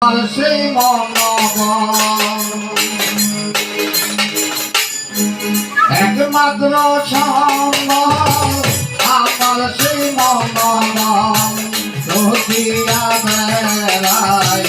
সেই একমাত্র সম্ভব আমার সেই মনোবল রহিয়া বেড়াই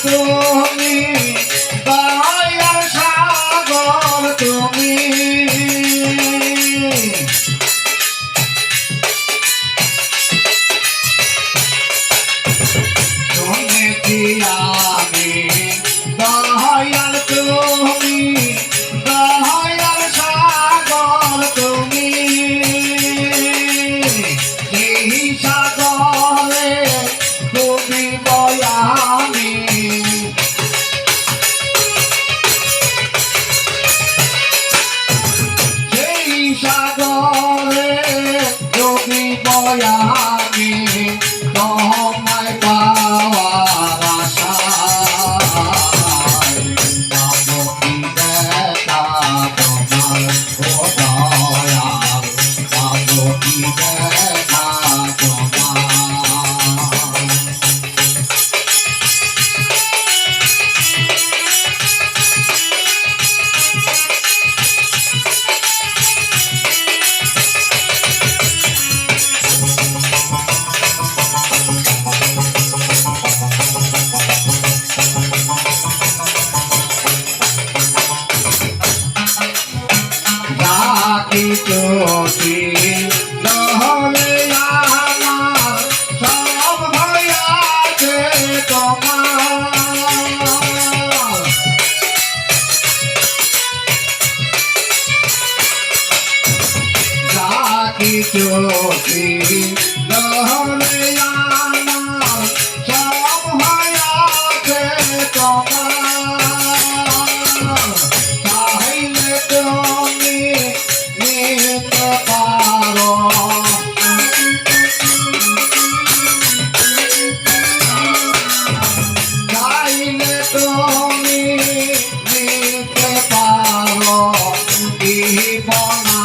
তুমি দয়াল সাগর তুমি শুনেছি আমি দয়াল তুমি দয়াল সাগর তুমি এই সাগরে তুমি বয়ামি সাগরে যদি বয়ামি তোমায় পাওয়ার আশায় পাবো কি দেখা তোমার ও দয়াল পাবো কি দেখা তোমার চোখে নহলে আমার সব ভয়াছে তোমার যাকে চোখে নহলে আমার সব ভয়াছে তোমার চাইলে তুমি চাইলে তুমি নিতে পারো কি বনা